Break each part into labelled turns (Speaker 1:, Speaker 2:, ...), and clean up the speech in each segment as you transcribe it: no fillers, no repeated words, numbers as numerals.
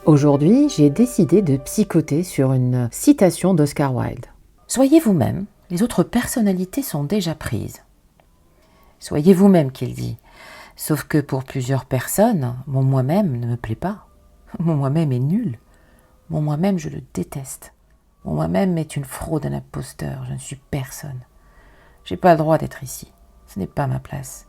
Speaker 1: Aujourd'hui, j'ai décidé de psychoter sur une citation d'Oscar Wilde. Soyez vous-même, les autres personnalités sont déjà prises. Soyez vous-même, qu'il dit. Sauf que pour plusieurs personnes, mon moi-même ne me plaît pas. Mon moi-même est nul. Mon moi-même, je le déteste. Mon moi-même est une fraude, un imposteur. Je ne suis personne. J'ai pas le droit d'être ici. Ce n'est pas ma place.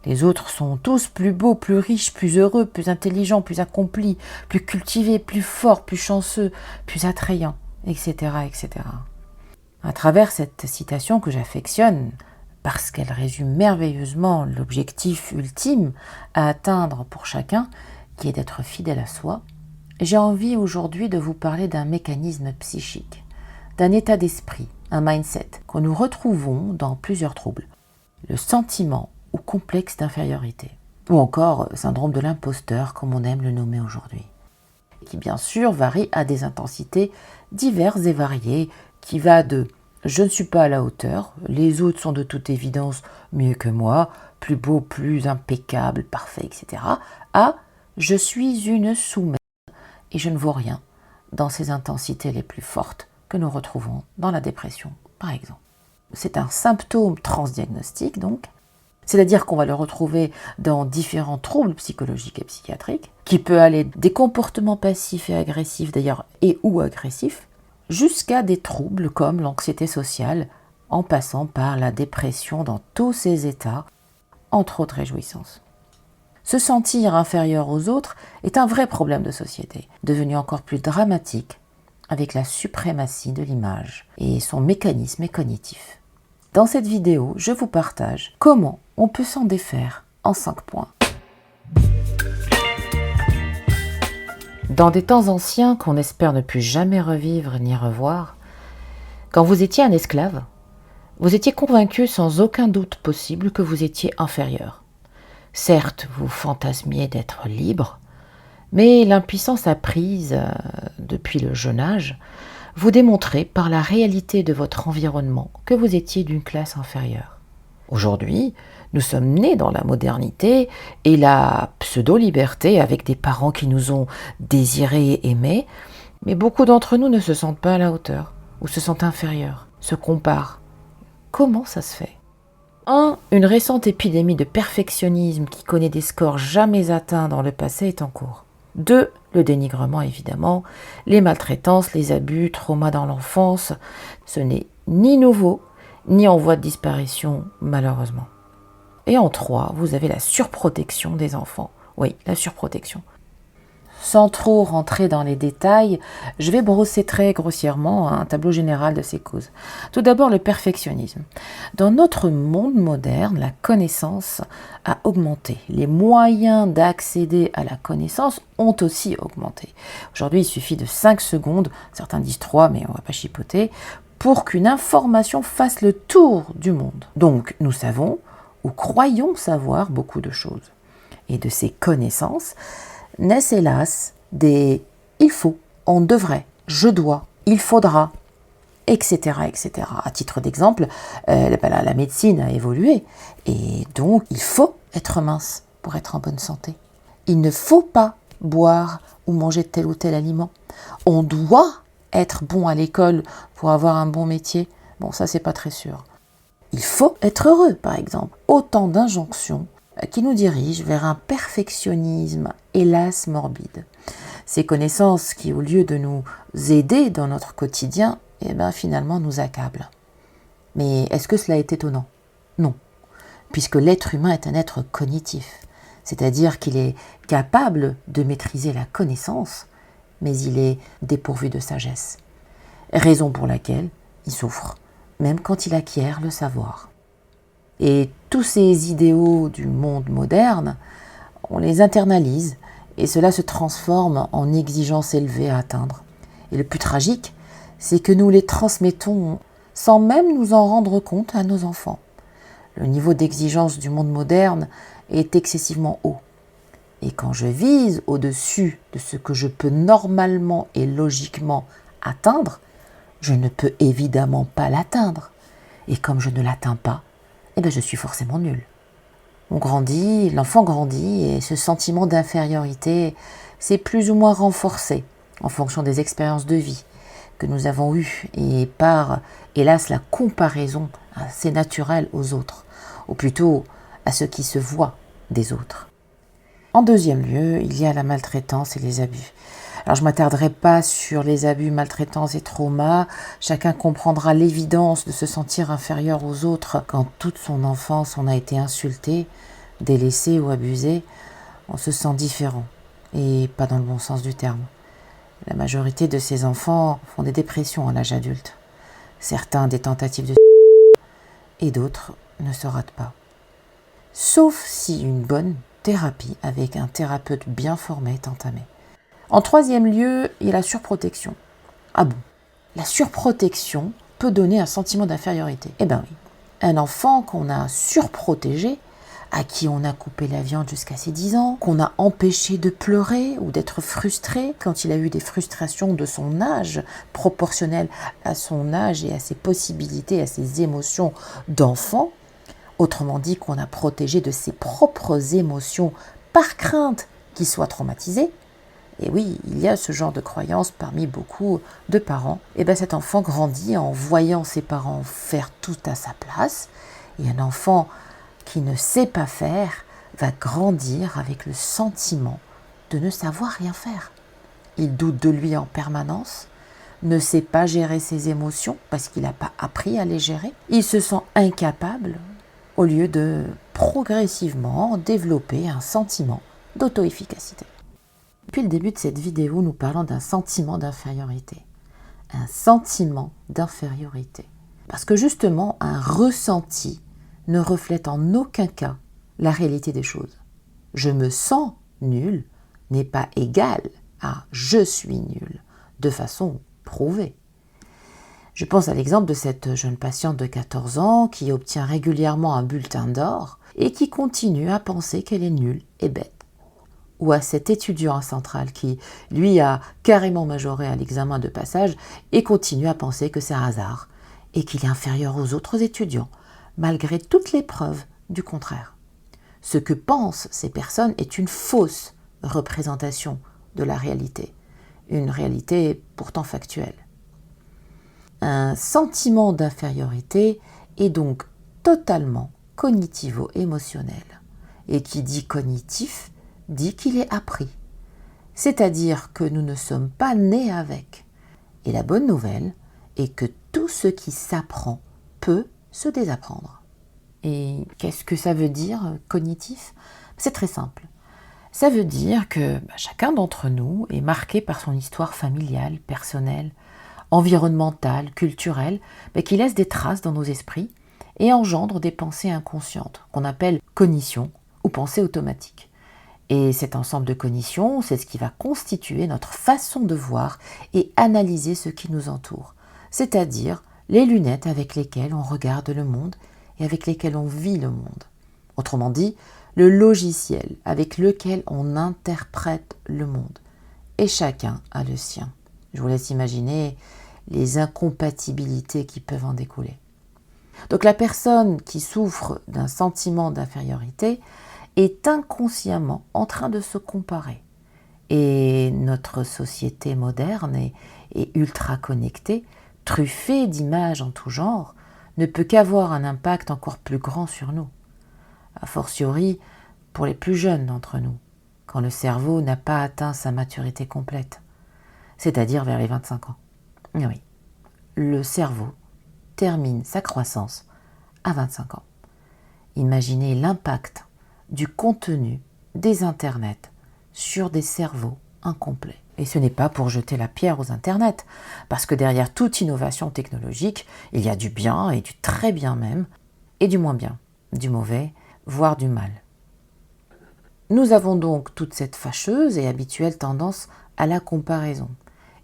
Speaker 1: Les autres sont tous plus beaux, plus riches, plus heureux, plus intelligents, plus accomplis, plus cultivés, plus forts, plus chanceux, plus attrayants, etc., etc. À travers cette citation que j'affectionne, parce qu'elle résume merveilleusement l'objectif ultime à atteindre pour chacun, qui est d'être fidèle à soi, j'ai envie aujourd'hui de vous parler d'un mécanisme psychique, d'un état d'esprit, un mindset, que nous retrouvons dans plusieurs troubles. Le sentiment ou complexe d'infériorité, ou encore syndrome de l'imposteur, comme on aime le nommer aujourd'hui, qui bien sûr varie à des intensités diverses et variées, qui va de « je ne suis pas à la hauteur, les autres sont de toute évidence mieux que moi, plus beau, plus impeccable, parfait, etc. » à « je suis une sous-merde et je ne vaux rien » dans ces intensités les plus fortes que nous retrouvons dans la dépression, par exemple. C'est un symptôme transdiagnostique, donc, c'est-à-dire qu'on va le retrouver dans différents troubles psychologiques et psychiatriques, qui peut aller des comportements passifs et agressifs d'ailleurs, et ou agressifs, jusqu'à des troubles comme l'anxiété sociale, en passant par la dépression dans tous ses états, entre autres réjouissances. Se sentir inférieur aux autres est un vrai problème de société, devenu encore plus dramatique avec la suprématie de l'image, et son mécanisme est cognitif. Dans cette vidéo, je vous partage comment on peut s'en défaire en 5 points. Dans des temps anciens qu'on espère ne plus jamais revivre ni revoir, quand vous étiez un esclave, vous étiez convaincu sans aucun doute possible que vous étiez inférieur. Certes, vous fantasmiez d'être libre, mais l'impuissance apprise depuis le jeune âge vous démontrait par la réalité de votre environnement que vous étiez d'une classe inférieure. Aujourd'hui, nous sommes nés dans la modernité et la pseudo-liberté avec des parents qui nous ont désirés et aimés, mais beaucoup d'entre nous ne se sentent pas à la hauteur ou se sentent inférieurs, se comparent. Comment ça se fait ? 1. Une récente épidémie de perfectionnisme qui connaît des scores jamais atteints dans le passé est en cours. 2. Le dénigrement, évidemment, les maltraitances, les abus, traumas dans l'enfance. Ce n'est ni nouveau, ni en voie de disparition, malheureusement. Et en 3, vous avez la surprotection des enfants. Oui, la surprotection. Sans trop rentrer dans les détails, je vais brosser très grossièrement un tableau général de ces causes. Tout d'abord, le perfectionnisme. Dans notre monde moderne, la connaissance a augmenté. Les moyens d'accéder à la connaissance ont aussi augmenté. Aujourd'hui, il suffit de 5 secondes, certains disent 3, mais on ne va pas chipoter, pour qu'une information fasse le tour du monde. Donc, nous savons ou croyons savoir beaucoup de choses. Et de ces connaissances naissent hélas des « il faut »,« on devrait »,« je dois »,« il faudra », etc. etc. À titre d'exemple, la médecine a évolué et donc il faut être mince pour être en bonne santé. Il ne faut pas boire ou manger tel ou tel aliment. On doit être bon à l'école pour avoir un bon métier. Bon, ça c'est pas très sûr. Il faut être heureux, par exemple. Autant d'injonctions qui nous dirigent vers un perfectionnisme, hélas, morbide. Ces connaissances qui, au lieu de nous aider dans notre quotidien, finalement nous accablent. Mais est-ce que cela est étonnant ? Non, puisque l'être humain est un être cognitif, c'est-à-dire qu'il est capable de maîtriser la connaissance, mais il est dépourvu de sagesse. Raison pour laquelle il souffre, même quand il acquiert le savoir. Et tous ces idéaux du monde moderne, on les internalise et cela se transforme en exigences élevées à atteindre. Et le plus tragique, c'est que nous les transmettons sans même nous en rendre compte à nos enfants. Le niveau d'exigence du monde moderne est excessivement haut. Et quand je vise au-dessus de ce que je peux normalement et logiquement atteindre, je ne peux évidemment pas l'atteindre. Et comme je ne l'atteins pas, je suis forcément nul. On grandit, l'enfant grandit et ce sentiment d'infériorité s'est plus ou moins renforcé en fonction des expériences de vie que nous avons eues et par, hélas, la comparaison assez naturelle aux autres, ou plutôt à ce qui se voit des autres. En deuxième lieu, il y a la maltraitance et les abus. Alors je ne m'attarderai pas sur les abus, maltraitances et traumas. Chacun comprendra l'évidence de se sentir inférieur aux autres quand toute son enfance on a été insulté, délaissé ou abusé. On se sent différent et pas dans le bon sens du terme. La majorité de ces enfants font des dépressions à l'âge adulte. Certains des tentatives de et d'autres ne se ratent pas. Sauf si une bonne thérapie avec un thérapeute bien formé est entamée. En troisième lieu, il y a la surprotection. Ah bon? La surprotection peut donner un sentiment d'infériorité. Eh bien oui. Un enfant qu'on a surprotégé, à qui on a coupé la viande jusqu'à ses 10 ans, qu'on a empêché de pleurer ou d'être frustré quand il a eu des frustrations de son âge, proportionnelles à son âge et à ses possibilités, à ses émotions d'enfant, autrement dit qu'on a protégé de ses propres émotions par crainte qu'il soit traumatisé. Et oui, il y a ce genre de croyance parmi beaucoup de parents. Et bien cet enfant grandit en voyant ses parents faire tout à sa place. Et un enfant qui ne sait pas faire va grandir avec le sentiment de ne savoir rien faire. Il doute de lui en permanence, ne sait pas gérer ses émotions parce qu'il n'a pas appris à les gérer. Il se sent incapable au lieu de progressivement développer un sentiment d'auto-efficacité. Depuis le début de cette vidéo, nous parlons d'un sentiment d'infériorité. Un sentiment d'infériorité. Parce que justement, un ressenti ne reflète en aucun cas la réalité des choses. Je me sens nul n'est pas égal à je suis nul, de façon prouvée. Je pense à l'exemple de cette jeune patiente de 14 ans qui obtient régulièrement un bulletin d'or et qui continue à penser qu'elle est nulle et bête. Ou à cet étudiant à Centrale qui, lui, a carrément majoré à l'examen de passage et continue à penser que c'est un hasard et qu'il est inférieur aux autres étudiants, malgré toutes les preuves du contraire. Ce que pensent ces personnes est une fausse représentation de la réalité, une réalité pourtant factuelle. Un sentiment d'infériorité est donc totalement cognitivo-émotionnel. Et qui dit cognitif, dit qu'il est appris. C'est-à-dire que nous ne sommes pas nés avec. Et la bonne nouvelle est que tout ce qui s'apprend peut se désapprendre. Et qu'est-ce que ça veut dire, cognitif? C'est très simple. Ça veut dire que chacun d'entre nous est marqué par son histoire familiale, personnelle, environnementale, culturelle, qui laisse des traces dans nos esprits et engendre des pensées inconscientes, qu'on appelle cognition ou pensée automatique. Et cet ensemble de cognitions, c'est ce qui va constituer notre façon de voir et analyser ce qui nous entoure, c'est-à-dire les lunettes avec lesquelles on regarde le monde et avec lesquelles on vit le monde. Autrement dit, le logiciel avec lequel on interprète le monde. Et chacun a le sien. Je vous laisse imaginer les incompatibilités qui peuvent en découler. Donc la personne qui souffre d'un sentiment d'infériorité est inconsciemment en train de se comparer. Et notre société moderne et ultra connectée, truffée d'images en tout genre, ne peut qu'avoir un impact encore plus grand sur nous. A fortiori pour les plus jeunes d'entre nous, quand le cerveau n'a pas atteint sa maturité complète, c'est-à-dire vers les 25 ans. Oui, le cerveau termine sa croissance à 25 ans. Imaginez l'impact du contenu des internets sur des cerveaux incomplets. Et ce n'est pas pour jeter la pierre aux internets, parce que derrière toute innovation technologique, il y a du bien et du très bien même, et du moins bien, du mauvais, voire du mal. Nous avons donc toute cette fâcheuse et habituelle tendance à la comparaison.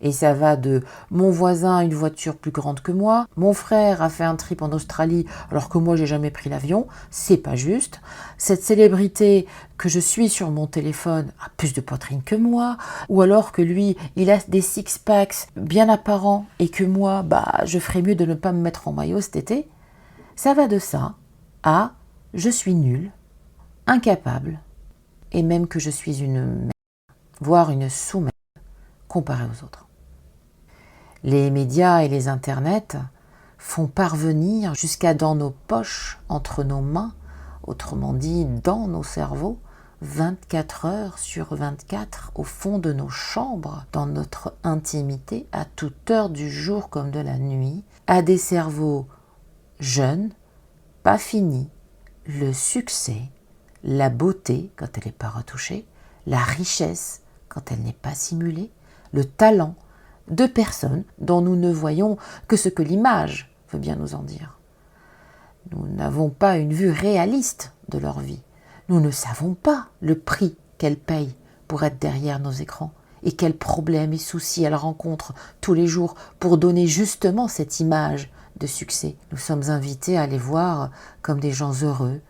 Speaker 1: Et ça va de mon voisin a une voiture plus grande que moi, mon frère a fait un trip en Australie alors que moi j'ai jamais pris l'avion, c'est pas juste. Cette célébrité que je suis sur mon téléphone a plus de poitrine que moi, ou alors que lui il a des six-packs bien apparents et que moi je ferais mieux de ne pas me mettre en maillot cet été. Ça va de ça à je suis nul, incapable, et même que je suis une merde, voire une sous-merde comparée aux autres. Les médias et les internets font parvenir jusqu'à dans nos poches, entre nos mains, autrement dit dans nos cerveaux, 24 heures sur 24 au fond de nos chambres, dans notre intimité, à toute heure du jour comme de la nuit, à des cerveaux jeunes, pas finis, le succès, la beauté quand elle n'est pas retouchée, la richesse quand elle n'est pas simulée, le talent de personnes dont nous ne voyons que ce que l'image veut bien nous en dire. Nous n'avons pas une vue réaliste de leur vie. Nous ne savons pas le prix qu'elles payent pour être derrière nos écrans et quels problèmes et soucis elles rencontrent tous les jours pour donner justement cette image de succès. Nous sommes invités à les voir comme des gens heureux.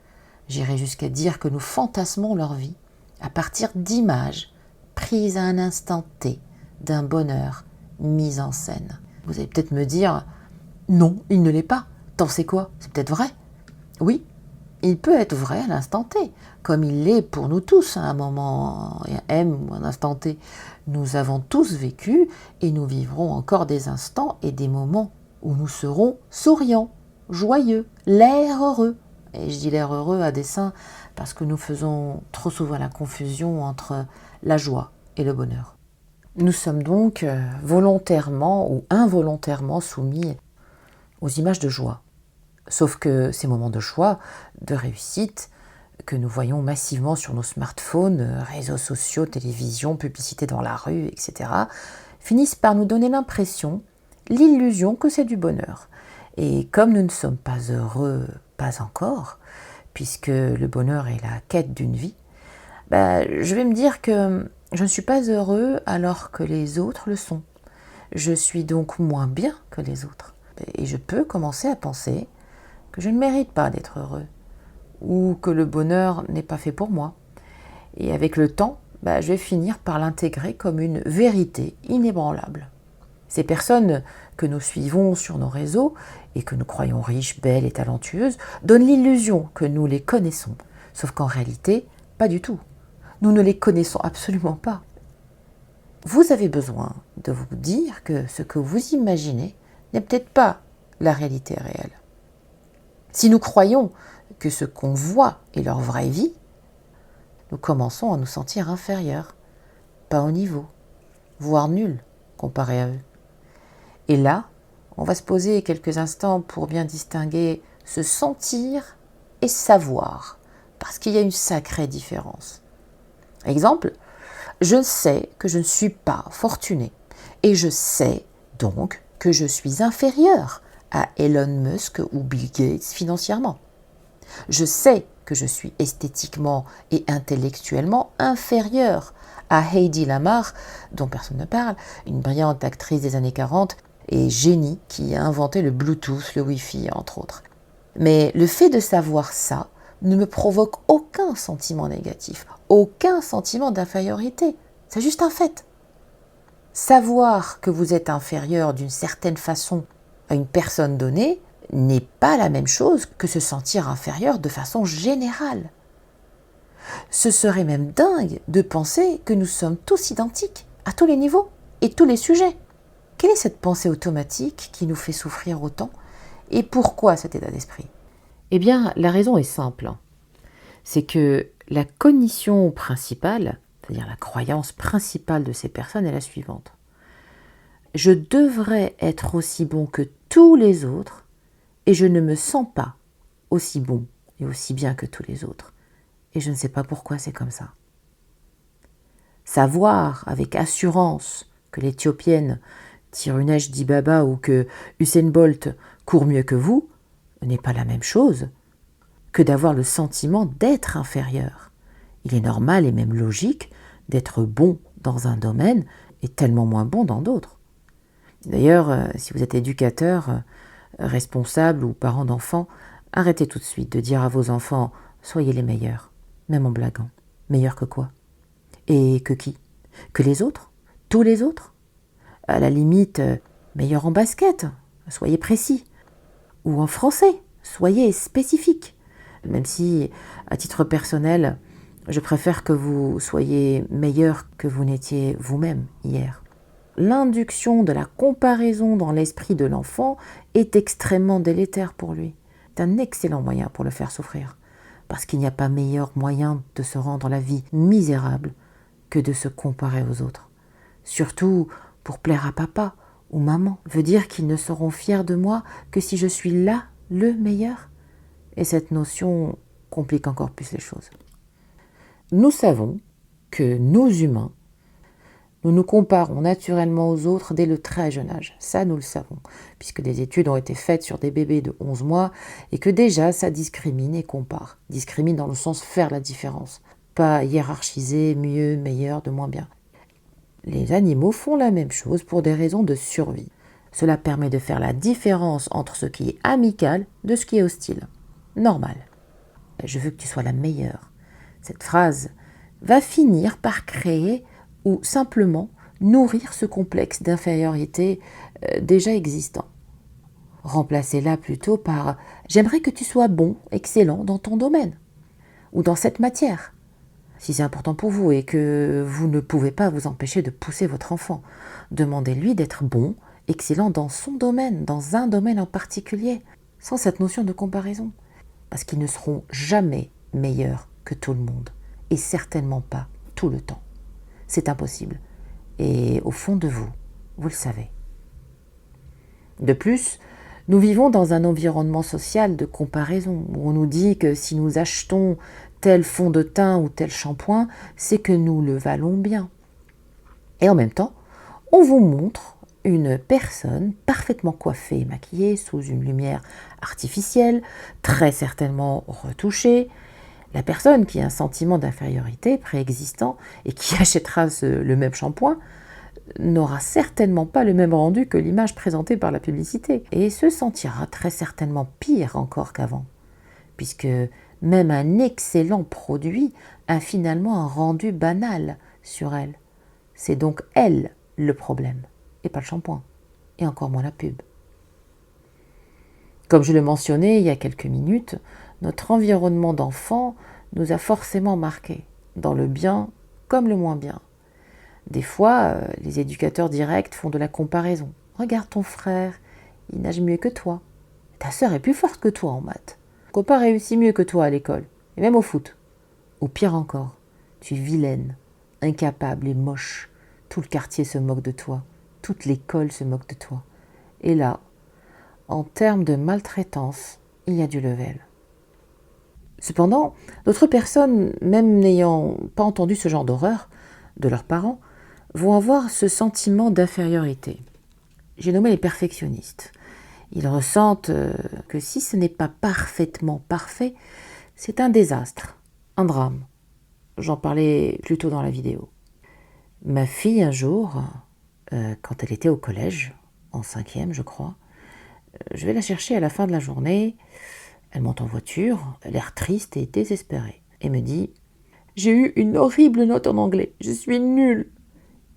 Speaker 1: J'irai jusqu'à dire que nous fantasmons leur vie à partir d'images prises à un instant T d'un bonheur mis en scène. Vous allez peut-être me dire « Non, il ne l'est pas. T'en sais quoi? C'est peut-être vrai. » Oui, il peut être vrai à l'instant T, comme il l'est pour nous tous à un moment M ou un instant T. Nous avons tous vécu et nous vivrons encore des instants et des moments où nous serons souriants, joyeux, l'air heureux. Et je dis l'air heureux à dessein parce que nous faisons trop souvent la confusion entre la joie et le bonheur. Nous sommes donc volontairement ou involontairement soumis aux images de joie. Sauf que ces moments de joie, de réussite, que nous voyons massivement sur nos smartphones, réseaux sociaux, télévision, publicité dans la rue, etc., finissent par nous donner l'impression, l'illusion que c'est du bonheur. Et comme nous ne sommes pas heureux, pas encore, puisque le bonheur est la quête d'une vie, je vais me dire que je ne suis pas heureux alors que les autres le sont. Je suis donc moins bien que les autres. Et je peux commencer à penser que je ne mérite pas d'être heureux, ou que le bonheur n'est pas fait pour moi. Et avec le temps, je vais finir par l'intégrer comme une vérité inébranlable. Ces personnes que nous suivons sur nos réseaux et que nous croyons riches, belles et talentueuses donnent l'illusion que nous les connaissons, sauf qu'en réalité, pas du tout. Nous ne les connaissons absolument pas. Vous avez besoin de vous dire que ce que vous imaginez n'est peut-être pas la réalité réelle. Si nous croyons que ce qu'on voit est leur vraie vie, nous commençons à nous sentir inférieurs, pas au niveau, voire nuls comparé à eux. Et là, on va se poser quelques instants pour bien distinguer se sentir et savoir, parce qu'il y a une sacrée différence. Exemple, je sais que je ne suis pas fortuné et je sais donc que je suis inférieur à Elon Musk ou Bill Gates financièrement. Je sais que je suis esthétiquement et intellectuellement inférieur à Heidi Lamar, dont personne ne parle, une brillante actrice des années 40 et génie qui a inventé le Bluetooth, le Wi-Fi, entre autres. Mais le fait de savoir ça ne me provoque aucun sentiment négatif, aucun sentiment d'infériorité. C'est juste un fait. Savoir que vous êtes inférieur d'une certaine façon à une personne donnée n'est pas la même chose que se sentir inférieur de façon générale. Ce serait même dingue de penser que nous sommes tous identiques, à tous les niveaux et tous les sujets. Quelle est cette pensée automatique qui nous fait souffrir autant et pourquoi cet état d'esprit ? Eh bien, la raison est simple. C'est que la cognition principale, c'est-à-dire la croyance principale de ces personnes est la suivante. Je devrais être aussi bon que tous les autres et je ne me sens pas aussi bon et aussi bien que tous les autres. Et je ne sais pas pourquoi c'est comme ça. Savoir avec assurance que l'Éthiopienne tire une hache d'Ibaba ou que Usain Bolt court mieux que vous n'est pas la même chose que d'avoir le sentiment d'être inférieur. Il est normal et même logique d'être bon dans un domaine et tellement moins bon dans d'autres. D'ailleurs, si vous êtes éducateur, responsable ou parent d'enfants, arrêtez tout de suite de dire à vos enfants « soyez les meilleurs », même en blaguant. Meilleurs que quoi ? Et que qui ? Que les autres ? Tous les autres ? À la limite, meilleurs en basket, soyez précis. Ou en français, soyez spécifique. Même si, à titre personnel, je préfère que vous soyez meilleur que vous n'étiez vous-même hier. L'induction de la comparaison dans l'esprit de l'enfant est extrêmement délétère pour lui. C'est un excellent moyen pour le faire souffrir, parce qu'il n'y a pas meilleur moyen de se rendre la vie misérable que de se comparer aux autres. Surtout pour plaire à papa ou maman, veut dire qu'ils ne seront fiers de moi que si je suis là, le meilleur. Et cette notion complique encore plus les choses. Nous savons que nous humains, nous nous comparons naturellement aux autres dès le très jeune âge. Ça, nous le savons, puisque des études ont été faites sur des bébés de 11 mois et que déjà, ça discrimine et compare. Discrimine dans le sens faire la différence, pas hiérarchiser mieux, meilleur, de moins bien. Les animaux font la même chose pour des raisons de survie. Cela permet de faire la différence entre ce qui est amical de ce qui est hostile. Normal. Je veux que tu sois la meilleure. Cette phrase va finir par créer ou simplement nourrir ce complexe d'infériorité déjà existant. Remplacez-la plutôt par « j'aimerais que tu sois bon, excellent dans ton domaine » ou dans cette matière. Si c'est important pour vous et que vous ne pouvez pas vous empêcher de pousser votre enfant, demandez-lui d'être bon, excellent dans son domaine, dans un domaine en particulier, sans cette notion de comparaison. Parce qu'ils ne seront jamais meilleurs que tout le monde, et certainement pas tout le temps. C'est impossible. Et au fond de vous, vous le savez. De plus, nous vivons dans un environnement social de comparaison, où on nous dit que si nous achetons tel fond de teint ou tel shampoing, c'est que nous le valons bien. Et en même temps, on vous montre une personne parfaitement coiffée et maquillée sous une lumière artificielle, très certainement retouchée. La personne qui a un sentiment d'infériorité préexistant et qui achètera le même shampoing n'aura certainement pas le même rendu que l'image présentée par la publicité et se sentira très certainement pire encore qu'avant, puisque même un excellent produit a finalement un rendu banal sur elle. C'est donc elle le problème, et pas le shampoing, et encore moins la pub. Comme je le mentionnais il y a quelques minutes, notre environnement d'enfant nous a forcément marqués, dans le bien comme le moins bien. Des fois, les éducateurs directs font de la comparaison. Regarde ton frère, il nage mieux que toi. Ta sœur est plus forte que toi en maths. Ton copain réussit mieux que toi à l'école, et même au foot. Ou pire encore, tu es vilaine, incapable et moche. Tout le quartier se moque de toi, toute l'école se moque de toi. Et là, en termes de maltraitance, il y a du level. Cependant, d'autres personnes, même n'ayant pas entendu ce genre d'horreur de leurs parents, vont avoir ce sentiment d'infériorité. J'ai nommé les perfectionnistes. Ils ressentent que si ce n'est pas parfaitement parfait, c'est un désastre, un drame. J'en parlais plus tôt dans la vidéo. Ma fille, un jour, quand elle était au collège, en 5e je crois, je vais la chercher à la fin de la journée. Elle monte en voiture, l'air triste et désespérée, et me dit « J'ai eu une horrible note en anglais, je suis nulle !»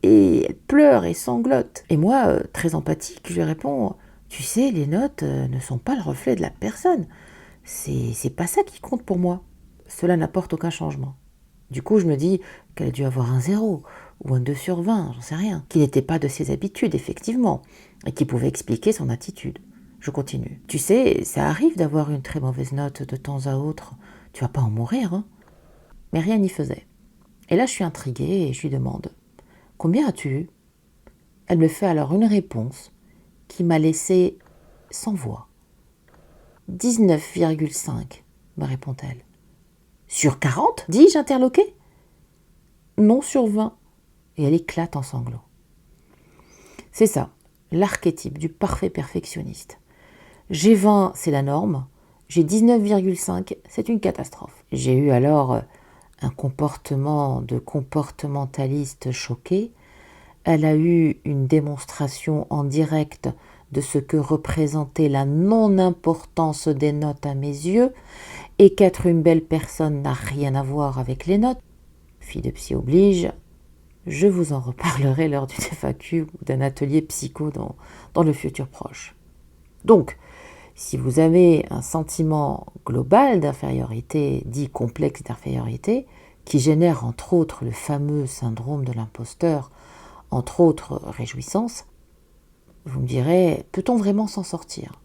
Speaker 1: Et elle pleure et sanglote. Et moi, très empathique, je lui réponds « Tu sais, les notes ne sont pas le reflet de la personne. C'est pas ça qui compte pour moi. Cela n'apporte aucun changement. » Du coup, je me dis qu'elle a dû avoir un 0 ou un 2 sur 20, j'en sais rien, qui n'était pas de ses habitudes, effectivement, et qui pouvait expliquer son attitude. Je continue. Tu sais, ça arrive d'avoir une très mauvaise note de temps à autre. Tu vas pas en mourir, hein? Mais rien n'y faisait. Et là, je suis intriguée et je lui demande « Combien as-tu eu ?» Elle me fait alors une réponse qui m'a laissé sans voix. « 19,5, me répond-elle. « Sur 40 ?» dis-je interloqué. « Non, sur 20. » Et elle éclate en sanglots. C'est ça, l'archétype du parfait perfectionniste. J'ai 20, c'est la norme. J'ai 19,5, c'est une catastrophe. J'ai eu alors un comportement de comportementaliste choqué. Elle a eu une démonstration en direct de ce que représentait la non-importance des notes à mes yeux et qu'être une belle personne n'a rien à voir avec les notes. Fille de psy oblige, je vous en reparlerai lors d'une FAQ ou d'un atelier psycho dans le futur proche. Donc, Si vous avez un sentiment global d'infériorité, dit complexe d'infériorité, qui génère entre autres le fameux syndrome de l'imposteur, entre autres réjouissances, vous me direz, peut-on vraiment s'en sortir?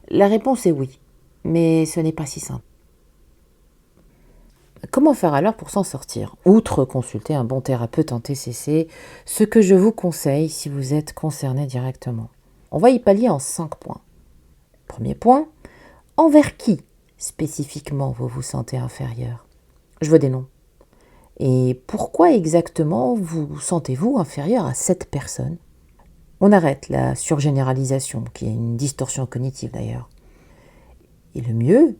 Speaker 1: La réponse est oui, mais ce n'est pas si simple. Comment faire alors pour s'en sortir? Outre consulter un bon thérapeute en TCC, ce que je vous conseille si vous êtes concerné directement. On va y pallier en 5 points. Premier point, envers qui spécifiquement vous vous sentez inférieur? Je veux des noms. Et pourquoi exactement vous sentez-vous inférieur à cette personne? On arrête la surgénéralisation, qui est une distorsion cognitive d'ailleurs. Et le mieux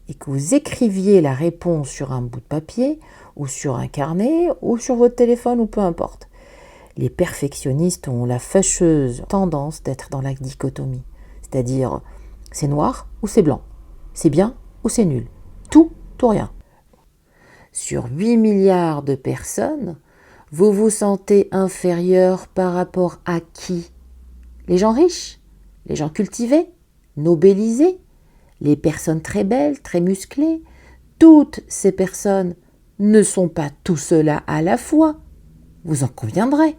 Speaker 1: est que vous écriviez la réponse sur un bout de papier, ou sur un carnet, ou sur votre téléphone, ou peu importe. Les perfectionnistes ont la fâcheuse tendance d'être dans la dichotomie. C'est-à-dire, c'est noir ou c'est blanc, c'est bien ou c'est nul, tout ou rien. Sur 8 milliards de personnes, vous vous sentez inférieur par rapport à qui? Les gens riches? Les gens cultivés? Nobelisés? Les personnes très belles, très musclées? Toutes ces personnes ne sont pas tout cela à la fois, vous en conviendrez.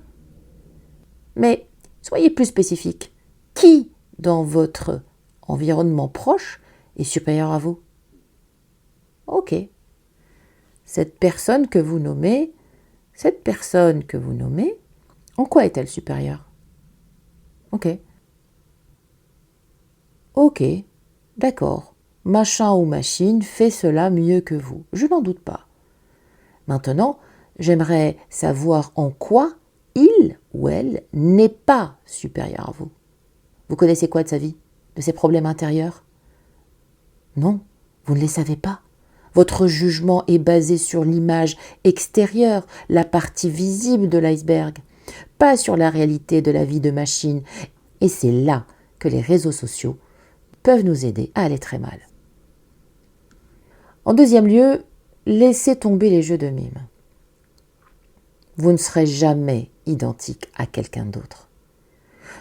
Speaker 1: Mais soyez plus spécifique. Qui dans votre environnement proche est supérieur à vous? Ok. Cette personne que vous nommez, en quoi est-elle supérieure? Ok. Ok, d'accord. Machin ou machine fait cela mieux que vous. Je n'en doute pas. Maintenant, j'aimerais savoir en quoi il ou elle n'est pas supérieur à vous. Vous connaissez quoi de sa vie? De ses problèmes intérieurs? Non, vous ne les savez pas. Votre jugement est basé sur l'image extérieure, la partie visible de l'iceberg, pas sur la réalité de la vie de machine. Et c'est là que les réseaux sociaux peuvent nous aider à aller très mal. En deuxième lieu, laissez tomber les jeux de mime. Vous ne serez jamais identique à quelqu'un d'autre.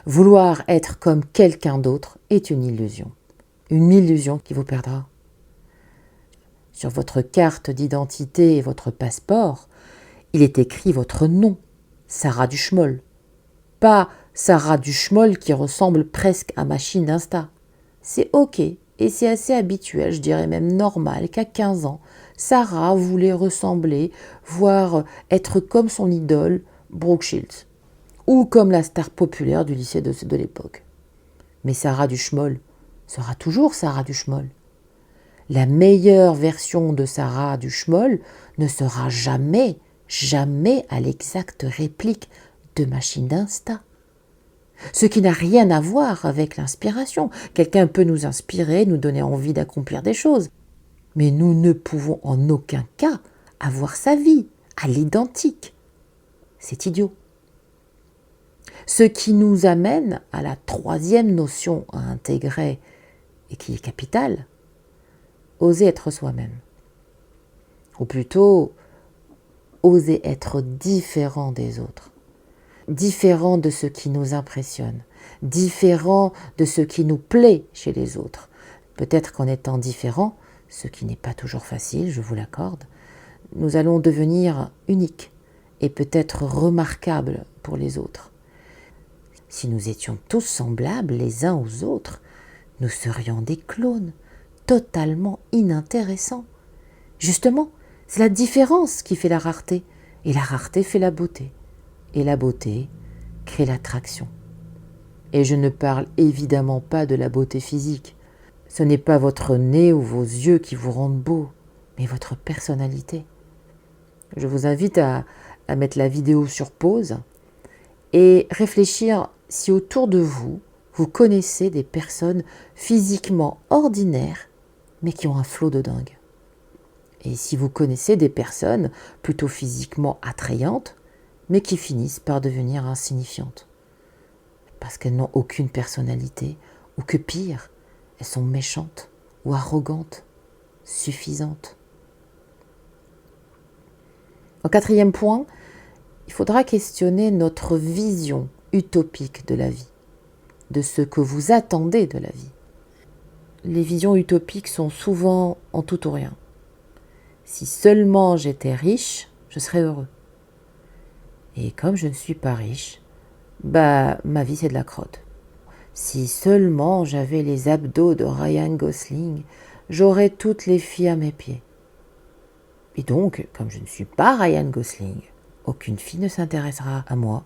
Speaker 1: Vouloir être comme quelqu'un d'autre est une illusion qui vous perdra. Sur votre carte d'identité et votre passeport, il est écrit votre nom, Sarah Duchemol. Pas Sarah Duchemol qui ressemble presque à machine d'Insta. C'est ok et c'est assez habituel, je dirais même normal, qu'à 15 ans, Sarah voulait ressembler, voire être comme son idole, Brooke Shields, ou comme la star populaire du lycée de l'époque. Mais Sarah Duchemol sera toujours Sarah Duchemol. La meilleure version de Sarah Duchemol ne sera jamais à l'exacte réplique de machine d'Insta. Ce qui n'a rien à voir avec l'inspiration. Quelqu'un peut nous inspirer, nous donner envie d'accomplir des choses. Mais nous ne pouvons en aucun cas avoir sa vie à l'identique. C'est idiot. Ce qui nous amène à la troisième notion à intégrer et qui est capitale, oser être soi-même. Ou plutôt, oser être différent des autres. Différent de ce qui nous impressionne, différent de ce qui nous plaît chez les autres. Peut-être qu'en étant différent, ce qui n'est pas toujours facile, je vous l'accorde, nous allons devenir uniques et peut-être remarquables pour les autres. Si nous étions tous semblables les uns aux autres, nous serions des clones, totalement inintéressants. Justement, c'est la différence qui fait la rareté, et la rareté fait la beauté. Et la beauté crée l'attraction. Et je ne parle évidemment pas de la beauté physique. Ce n'est pas votre nez ou vos yeux qui vous rendent beau, mais votre personnalité. Je vous invite à mettre la vidéo sur pause et réfléchir si autour de vous, vous connaissez des personnes physiquement ordinaires, mais qui ont un flot de dingue. Et si vous connaissez des personnes plutôt physiquement attrayantes, mais qui finissent par devenir insignifiantes. Parce qu'elles n'ont aucune personnalité, ou que pire, elles sont méchantes ou arrogantes, suffisantes. En quatrième point, il faudra questionner notre vision utopique de la vie. de ce que vous attendez de la vie. Les visions utopiques sont souvent en tout ou rien. Si seulement j'étais riche, je serais heureux. Et comme je ne suis pas riche, ma vie c'est de la crotte. Si seulement j'avais les abdos de Ryan Gosling, j'aurais toutes les filles à mes pieds. Et donc, comme je ne suis pas Ryan Gosling, aucune fille ne s'intéressera à moi,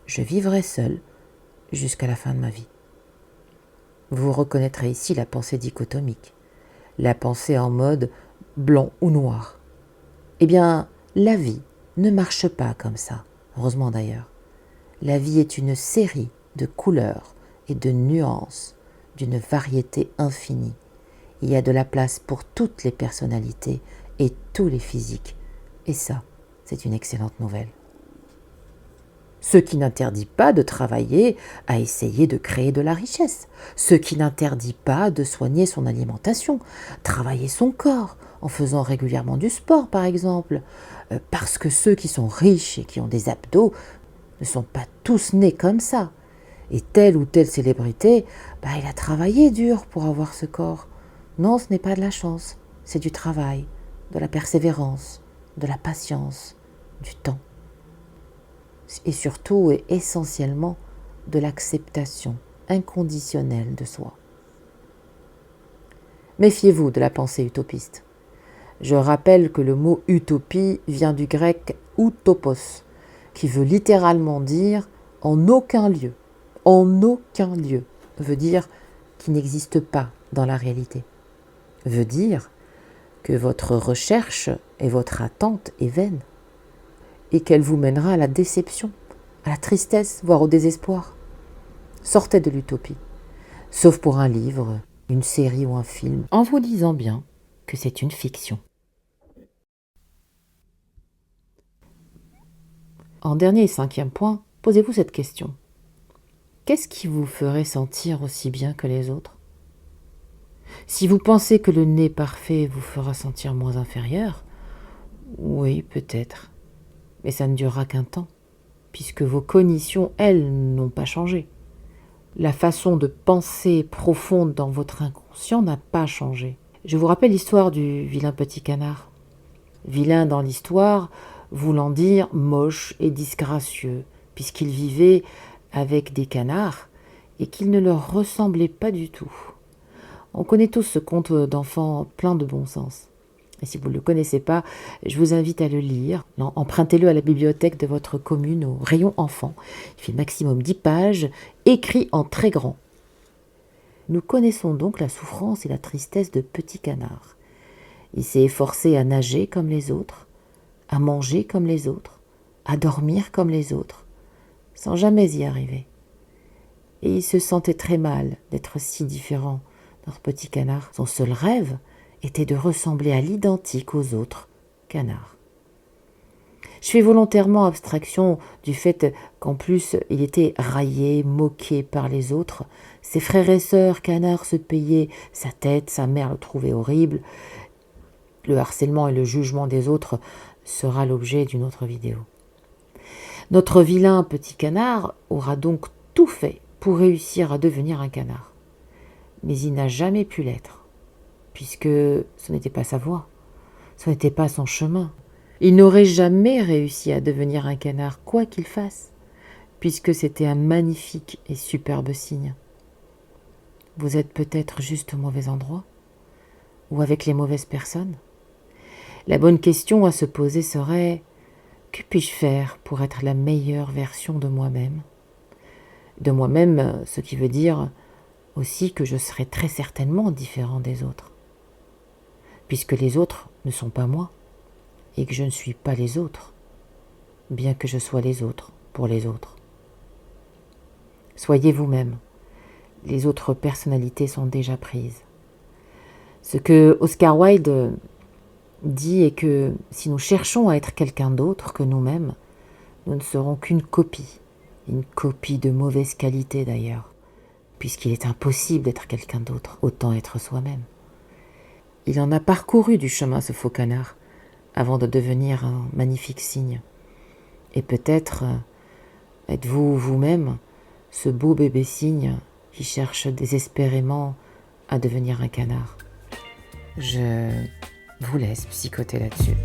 Speaker 1: je vivrai seul jusqu'à la fin de ma vie. Vous reconnaîtrez ici la pensée dichotomique, la pensée en mode blanc ou noir. Eh bien, la vie ne marche pas comme ça, heureusement d'ailleurs. La vie est une série de couleurs et de nuances, d'une variété infinie. Il y a de la place pour toutes les personnalités et tous les physiques. Et ça, c'est une excellente nouvelle. Ce qui n'interdit pas de travailler à essayer de créer de la richesse. Ce qui n'interdit pas de soigner son alimentation, travailler son corps, en faisant régulièrement du sport par exemple. Parce que ceux qui sont riches et qui ont des abdos ne sont pas tous nés comme ça. Et telle ou telle célébrité, il a travaillé dur pour avoir ce corps. Non, ce n'est pas de la chance, c'est du travail, de la persévérance, de la patience, du temps. Et surtout et essentiellement de l'acceptation inconditionnelle de soi. Méfiez-vous de la pensée utopiste. Je rappelle que le mot utopie vient du grec utopos, qui veut littéralement dire en aucun lieu. En aucun lieu veut dire qui n'existe pas dans la réalité. Veut dire que votre recherche et votre attente est vaine et qu'elle vous mènera à la déception, à la tristesse, voire au désespoir. Sortez de l'utopie, sauf pour un livre, une série ou un film, en vous disant bien que c'est une fiction. En dernier et 5e point, posez-vous cette question. Qu'est-ce qui vous ferait sentir aussi bien que les autres ? Si vous pensez que le nez parfait vous fera sentir moins inférieur, oui, peut-être. Mais ça ne durera qu'un temps, puisque vos cognitions, elles, n'ont pas changé. La façon de penser profonde dans votre inconscient n'a pas changé. Je vous rappelle l'histoire du vilain petit canard. Vilain dans l'histoire, voulant dire moche et disgracieux, puisqu'il vivait avec des canards et qu'il ne leur ressemblait pas du tout. On connaît tous ce conte d'enfant plein de bon sens. Et si vous ne le connaissez pas, je vous invite à le lire. Empruntez-le à la bibliothèque de votre commune au rayon enfant. Il fait maximum 10 pages, écrit en très grand. Nous connaissons donc la souffrance et la tristesse de Petit Canard. Il s'est efforcé à nager comme les autres, à manger comme les autres, à dormir comme les autres, sans jamais y arriver. Et il se sentait très mal d'être si différent. Notre petit canard, son seul rêve était de ressembler à l'identique aux autres canards. Je fais volontairement abstraction du fait qu'en plus il était raillé, moqué par les autres. Ses frères et sœurs canards se payaient sa tête, sa mère le trouvait horrible. Le harcèlement et le jugement des autres sera l'objet d'une autre vidéo. Notre vilain petit canard aura donc tout fait pour réussir à devenir un canard. Mais il n'a jamais pu l'être, puisque ce n'était pas sa voie, ce n'était pas son chemin. Il n'aurait jamais réussi à devenir un canard, quoi qu'il fasse, puisque c'était un magnifique et superbe signe. Vous êtes peut-être juste au mauvais endroit, ou avec les mauvaises personnes. La bonne question à se poser serait: que puis-je faire pour être la meilleure version de moi-même ? De moi-même, ce qui veut dire aussi que je serai très certainement différent des autres, puisque les autres ne sont pas moi, et que je ne suis pas les autres, bien que je sois les autres pour les autres. Soyez vous-même, les autres personnalités sont déjà prises. Ce que Oscar Wilde dit est que si nous cherchons à être quelqu'un d'autre que nous-mêmes, nous ne serons qu'une copie de mauvaise qualité d'ailleurs, puisqu'il est impossible d'être quelqu'un d'autre, autant être soi-même. Il en a parcouru du chemin ce faux canard, avant de devenir un magnifique cygne. Et peut-être êtes-vous vous-même ce beau bébé cygne qui cherche désespérément à devenir un canard. Je vous laisse psychoter là-dessus.